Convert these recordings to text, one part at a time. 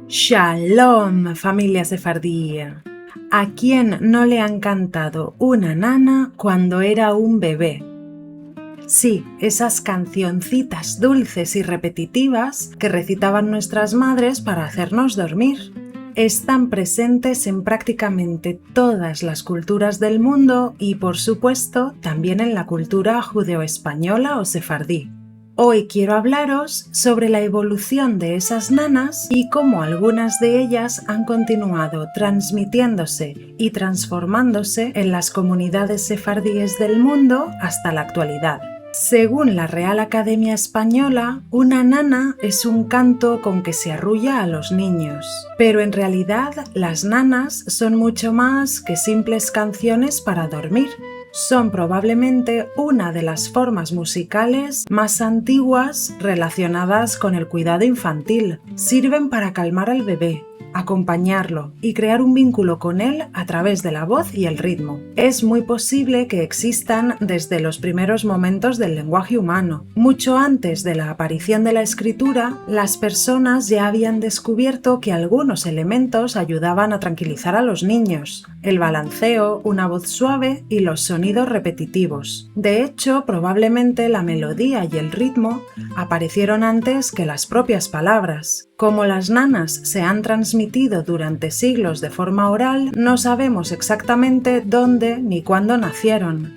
Shalom, familia sefardí. ¿A quién no le ha encantado una nana cuando era un bebé? Sí, esas cancioncitas dulces y repetitivas que recitaban nuestras madres para hacernos dormir. Están presentes en prácticamente todas las culturas del mundo y, por supuesto, también en la cultura judeo-española o sefardí. Hoy quiero hablaros sobre la evolución de esas nanas y cómo algunas de ellas han continuado transmitiéndose y transformándose en las comunidades sefardíes del mundo hasta la actualidad. Según la Real Academia Española, una nana es un canto con que se arrulla a los niños, pero en realidad las nanas son mucho más que simples canciones para dormir. Son probablemente una de las formas musicales más antiguas relacionadas con el cuidado infantil. Sirven para calmar al bebé, acompañarlo y crear un vínculo con él a través de la voz y el ritmo. Es muy posible que existan desde los primeros momentos del lenguaje humano. Mucho antes de la aparición de la escritura, las personas ya habían descubierto que algunos elementos ayudaban a tranquilizar a los niños: el balanceo, una voz suave y los sonidos repetitivos. De hecho, probablemente la melodía y el ritmo aparecieron antes que las propias palabras. Como las nanas se han transmitido durante siglos de forma oral, no sabemos exactamente dónde ni cuándo nacieron.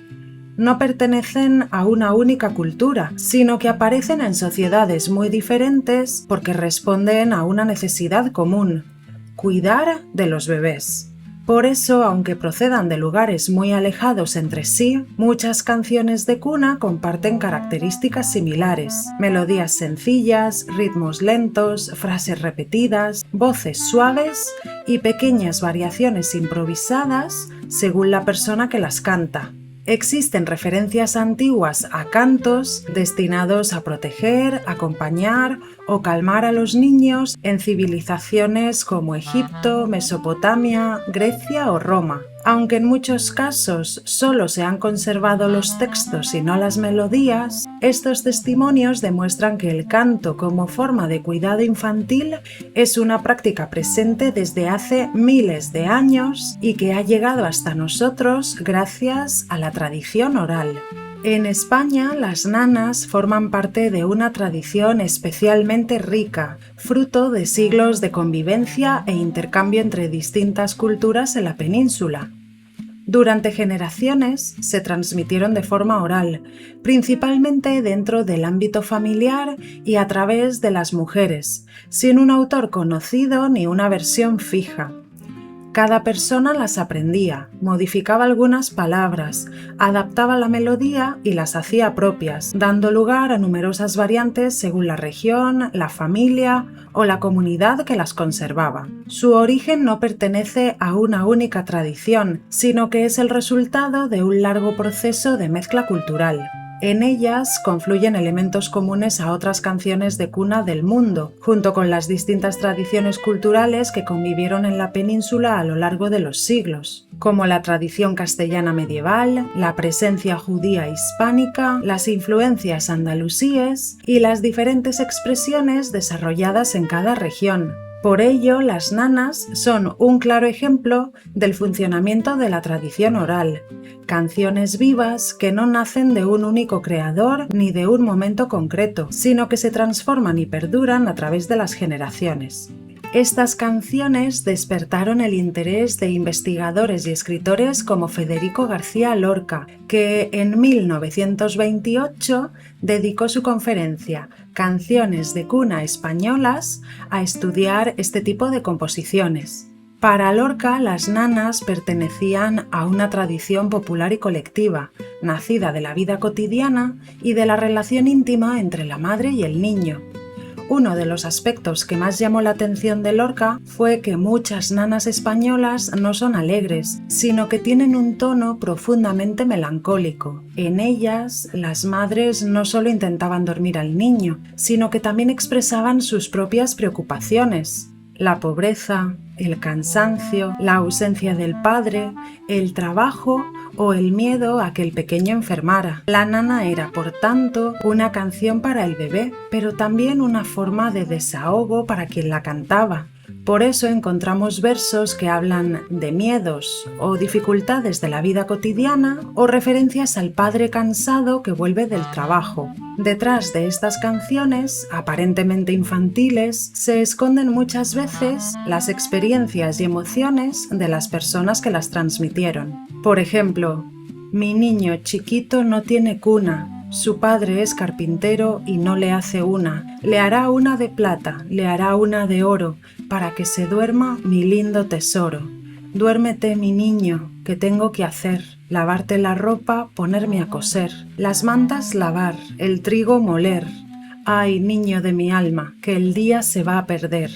No pertenecen a una única cultura, sino que aparecen en sociedades muy diferentes porque responden a una necesidad común: cuidar de los bebés. Por eso, aunque procedan de lugares muy alejados entre sí, muchas canciones de cuna comparten características similares: melodías sencillas, ritmos lentos, frases repetidas, voces suaves y pequeñas variaciones improvisadas según la persona que las canta. Existen referencias antiguas a cantos destinados a proteger, acompañar o calmar a los niños en civilizaciones como Egipto, Mesopotamia, Grecia o Roma. Aunque en muchos casos solo se han conservado los textos y no las melodías, estos testimonios demuestran que el canto como forma de cuidado infantil es una práctica presente desde hace miles de años y que ha llegado hasta nosotros gracias a la tradición oral. En España, las nanas forman parte de una tradición especialmente rica, fruto de siglos de convivencia e intercambio entre distintas culturas en la península. Durante generaciones se transmitieron de forma oral, principalmente dentro del ámbito familiar y a través de las mujeres, sin un autor conocido ni una versión fija. Cada persona las aprendía, modificaba algunas palabras, adaptaba la melodía y las hacía propias, dando lugar a numerosas variantes según la región, la familia o la comunidad que las conservaba. Su origen no pertenece a una única tradición, sino que es el resultado de un largo proceso de mezcla cultural. En ellas confluyen elementos comunes a otras canciones de cuna del mundo, junto con las distintas tradiciones culturales que convivieron en la península a lo largo de los siglos, como la tradición castellana medieval, la presencia judía hispánica, las influencias andalusíes y las diferentes expresiones desarrolladas en cada región. Por ello, las nanas son un claro ejemplo del funcionamiento de la tradición oral, canciones vivas que no nacen de un único creador ni de un momento concreto, sino que se transforman y perduran a través de las generaciones. Estas canciones despertaron el interés de investigadores y escritores como Federico García Lorca, que en 1928 dedicó su conferencia «Canciones de cuna españolas» a estudiar este tipo de composiciones. Para Lorca, las nanas pertenecían a una tradición popular y colectiva, nacida de la vida cotidiana y de la relación íntima entre la madre y el niño. Uno de los aspectos que más llamó la atención de Lorca fue que muchas nanas españolas no son alegres, sino que tienen un tono profundamente melancólico. En ellas, las madres no solo intentaban dormir al niño, sino que también expresaban sus propias preocupaciones: la pobreza, el cansancio, la ausencia del padre, el trabajo o el miedo a que el pequeño enfermara. La nana era, por tanto, una canción para el bebé, pero también una forma de desahogo para quien la cantaba. Por eso encontramos versos que hablan de miedos o dificultades de la vida cotidiana o referencias al padre cansado que vuelve del trabajo. Detrás de estas canciones, aparentemente infantiles, se esconden muchas veces las experiencias y emociones de las personas que las transmitieron. Por ejemplo, mi niño chiquito no tiene cuna. Su padre es carpintero y no le hace una. Le hará una de plata, le hará una de oro, para que se duerma mi lindo tesoro. Duérmete, mi niño, que tengo que hacer. Lavarte la ropa, ponerme a coser. Las mantas lavar, el trigo moler. Ay, niño de mi alma, que el día se va a perder.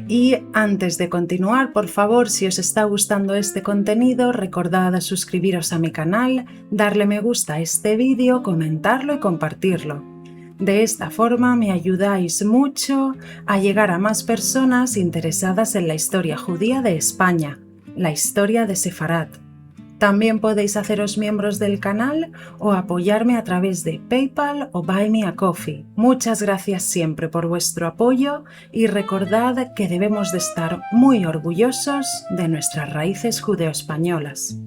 Y antes de continuar, por favor, si os está gustando este contenido, recordad suscribiros a mi canal, darle me gusta a este vídeo, comentarlo y compartirlo. De esta forma me ayudáis mucho a llegar a más personas interesadas en la historia judía de España, la historia de Sefarat. También podéis haceros miembros del canal o apoyarme a través de PayPal o Buy Me a Coffee. Muchas gracias siempre por vuestro apoyo y recordad que debemos de estar muy orgullosos de nuestras raíces judeo-españolas.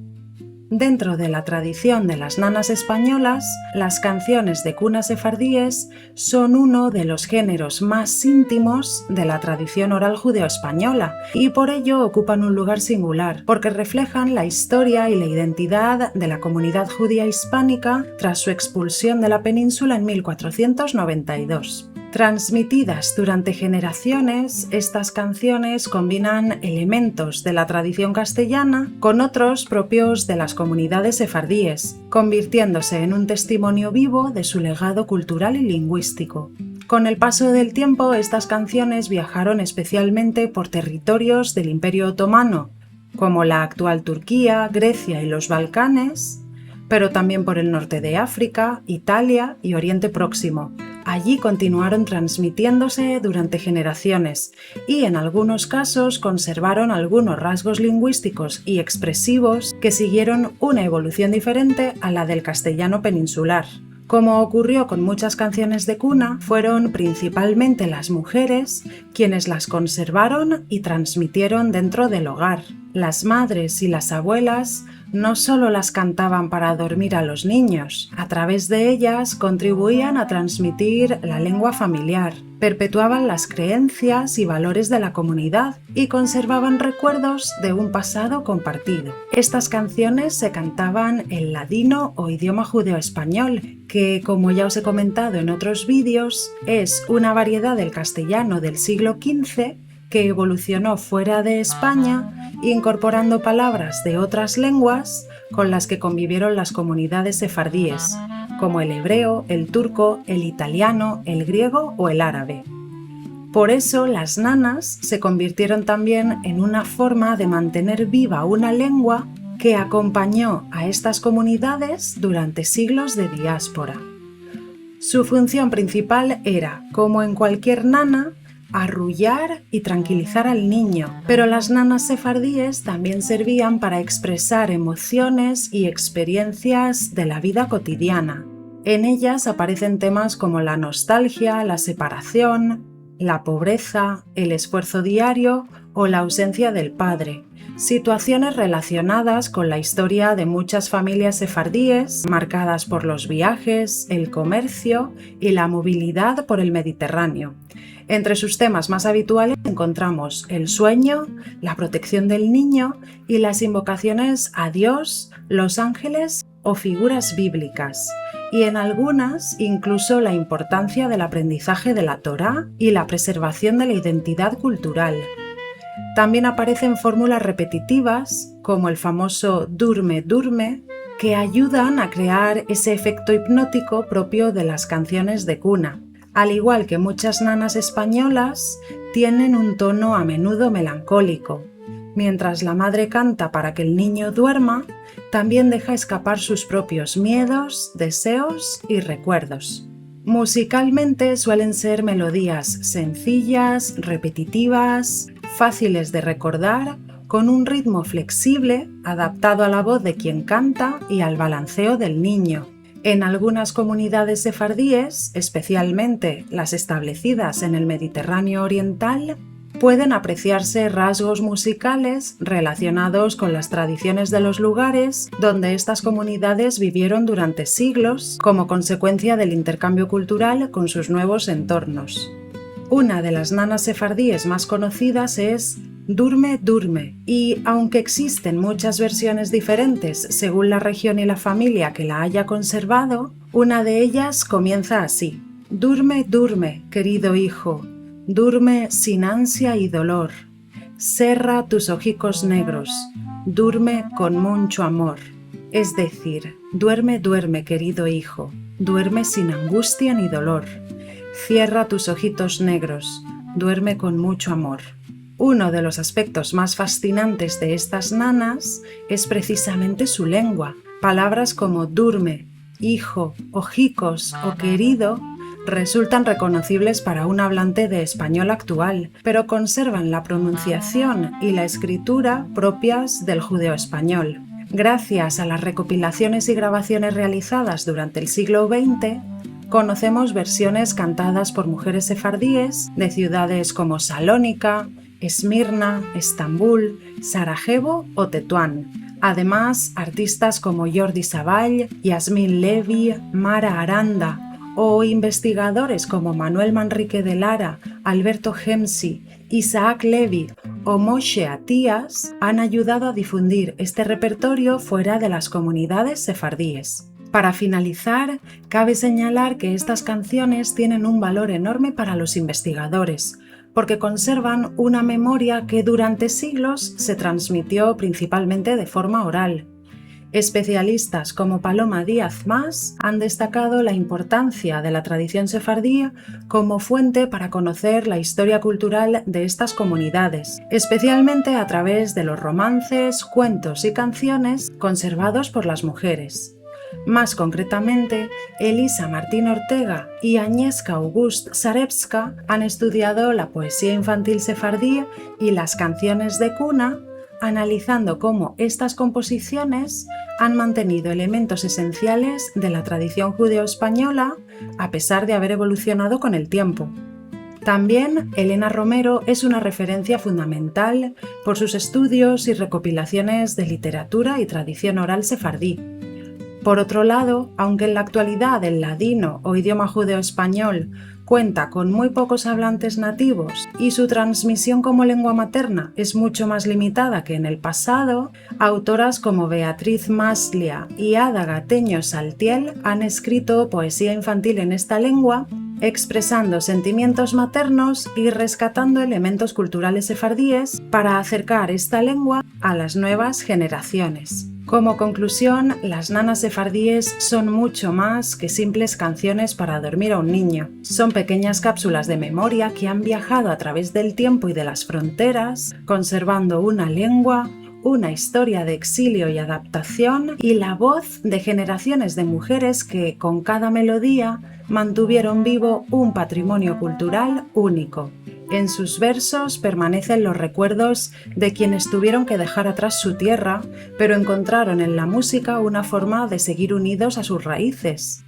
Dentro de la tradición de las nanas españolas, las canciones de cuna sefardíes son uno de los géneros más íntimos de la tradición oral judeo-española y por ello ocupan un lugar singular, porque reflejan la historia y la identidad de la comunidad judía hispánica tras su expulsión de la península en 1492. Transmitidas durante generaciones, estas canciones combinan elementos de la tradición castellana con otros propios de las comunidades sefardíes, convirtiéndose en un testimonio vivo de su legado cultural y lingüístico. Con el paso del tiempo, estas canciones viajaron especialmente por territorios del Imperio Otomano, como la actual Turquía, Grecia y los Balcanes, pero también por el norte de África, Italia y Oriente Próximo. Allí continuaron transmitiéndose durante generaciones y en algunos casos conservaron algunos rasgos lingüísticos y expresivos que siguieron una evolución diferente a la del castellano peninsular. Como ocurrió con muchas canciones de cuna, fueron principalmente las mujeres quienes las conservaron y transmitieron dentro del hogar. Las madres y las abuelas no solo las cantaban para dormir a los niños, a través de ellas contribuían a transmitir la lengua familiar, perpetuaban las creencias y valores de la comunidad y conservaban recuerdos de un pasado compartido. Estas canciones se cantaban en ladino o idioma judeo-español, que, como ya os he comentado en otros vídeos, es una variedad del castellano del siglo XV que evolucionó fuera de España, incorporando palabras de otras lenguas con las que convivieron las comunidades sefardíes, como el hebreo, el turco, el italiano, el griego o el árabe. Por eso las nanas se convirtieron también en una forma de mantener viva una lengua que acompañó a estas comunidades durante siglos de diáspora. Su función principal era, como en cualquier nana, arrullar y tranquilizar al niño, pero las nanas sefardíes también servían para expresar emociones y experiencias de la vida cotidiana. En ellas aparecen temas como la nostalgia, la separación, la pobreza, el esfuerzo diario o la ausencia del padre, situaciones relacionadas con la historia de muchas familias sefardíes, marcadas por los viajes, el comercio y la movilidad por el Mediterráneo. Entre sus temas más habituales encontramos el sueño, la protección del niño y las invocaciones a Dios, los ángeles o figuras bíblicas, y en algunas incluso la importancia del aprendizaje de la Torá y la preservación de la identidad cultural. También aparecen fórmulas repetitivas, como el famoso "durme, durme", que ayudan a crear ese efecto hipnótico propio de las canciones de cuna. Al igual que muchas nanas españolas, tienen un tono a menudo melancólico. Mientras la madre canta para que el niño duerma, también deja escapar sus propios miedos, deseos y recuerdos. Musicalmente suelen ser melodías sencillas, repetitivas, fáciles de recordar, con un ritmo flexible, adaptado a la voz de quien canta y al balanceo del niño. En algunas comunidades sefardíes, especialmente las establecidas en el Mediterráneo oriental, pueden apreciarse rasgos musicales relacionados con las tradiciones de los lugares donde estas comunidades vivieron durante siglos como consecuencia del intercambio cultural con sus nuevos entornos. Una de las nanas sefardíes más conocidas es Durme, Durme, y aunque existen muchas versiones diferentes según la región y la familia que la haya conservado, una de ellas comienza así: Durme, durme, querido hijo, durme sin ansia y dolor, cerra tus ojicos negros, durme con mucho amor. Es decir, duerme, duerme, querido hijo, duerme sin angustia ni dolor, cierra tus ojitos negros, duerme con mucho amor. Uno de los aspectos más fascinantes de estas nanas es precisamente su lengua. Palabras como durme, hijo, ojicos o querido resultan reconocibles para un hablante de español actual, pero conservan la pronunciación y la escritura propias del judeoespañol. Gracias a las recopilaciones y grabaciones realizadas durante el siglo XX, conocemos versiones cantadas por mujeres sefardíes de ciudades como Salónica, Esmirna, Estambul, Sarajevo o Tetuán. Además, artistas como Jordi Savall, Yasmín Levy, Mara Aranda o investigadores como Manuel Manrique de Lara, Alberto Hemsi, Isaac Levy o Moshe Attías han ayudado a difundir este repertorio fuera de las comunidades sefardíes. Para finalizar, cabe señalar que estas canciones tienen un valor enorme para los investigadores, porque conservan una memoria que durante siglos se transmitió principalmente de forma oral. Especialistas como Paloma Díaz Mas han destacado la importancia de la tradición sefardí como fuente para conocer la historia cultural de estas comunidades, especialmente a través de los romances, cuentos y canciones conservados por las mujeres. Más concretamente, Elisa Martín Ortega y Agnieszka August Zarewska han estudiado la poesía infantil sefardí y las canciones de cuna, analizando cómo estas composiciones han mantenido elementos esenciales de la tradición judeo-española a pesar de haber evolucionado con el tiempo. También Elena Romero es una referencia fundamental por sus estudios y recopilaciones de literatura y tradición oral sefardí. Por otro lado, aunque en la actualidad el ladino o idioma judeo-español cuenta con muy pocos hablantes nativos y su transmisión como lengua materna es mucho más limitada que en el pasado, autoras como Beatriz Maslia y Ada Gateño Saltiel han escrito poesía infantil en esta lengua, expresando sentimientos maternos y rescatando elementos culturales sefardíes para acercar esta lengua a las nuevas generaciones. Como conclusión, las nanas sefardíes son mucho más que simples canciones para dormir a un niño. Son pequeñas cápsulas de memoria que han viajado a través del tiempo y de las fronteras, conservando una lengua, una historia de exilio y adaptación y la voz de generaciones de mujeres que, con cada melodía, mantuvieron vivo un patrimonio cultural único. En sus versos permanecen los recuerdos de quienes tuvieron que dejar atrás su tierra, pero encontraron en la música una forma de seguir unidos a sus raíces.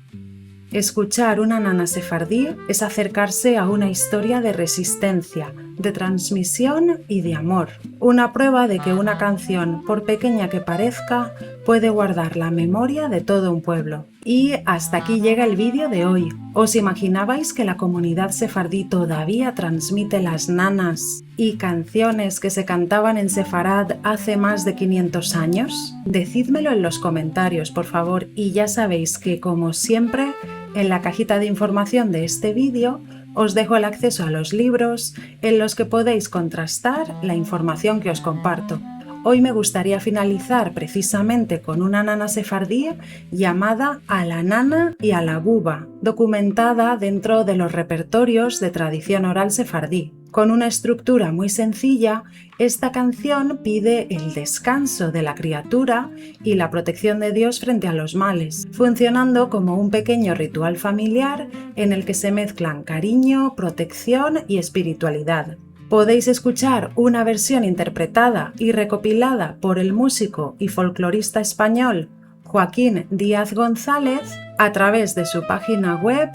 Escuchar una nana sefardí es acercarse a una historia de resistencia, de transmisión y de amor. Una prueba de que una canción, por pequeña que parezca, puede guardar la memoria de todo un pueblo. Y hasta aquí llega el vídeo de hoy. ¿Os imaginabais que la comunidad sefardí todavía transmite las nanas y canciones que se cantaban en sefarad hace más de 500 años? Decídmelo en los comentarios, por favor, y ya sabéis que, como siempre, en la cajita de información de este vídeo os dejo el acceso a los libros en los que podéis contrastar la información que os comparto. Hoy me gustaría finalizar precisamente con una nana sefardí llamada A la nana y a la buba, documentada dentro de los repertorios de tradición oral sefardí. Con una estructura muy sencilla, esta canción pide el descanso de la criatura y la protección de Dios frente a los males, funcionando como un pequeño ritual familiar en el que se mezclan cariño, protección y espiritualidad. Podéis escuchar una versión interpretada y recopilada por el músico y folclorista español Joaquín Díaz González a través de su página web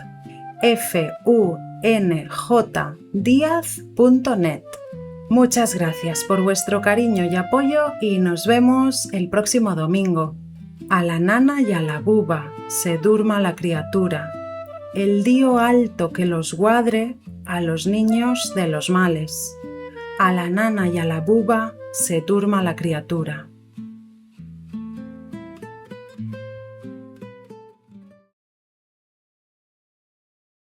funjdiaz.net. Muchas gracias por vuestro cariño y apoyo y nos vemos el próximo domingo. A la nana y a la buba se durma la criatura, el dio alto que los guadre a los niños de los males. A la nana y a la buba se durma la criatura.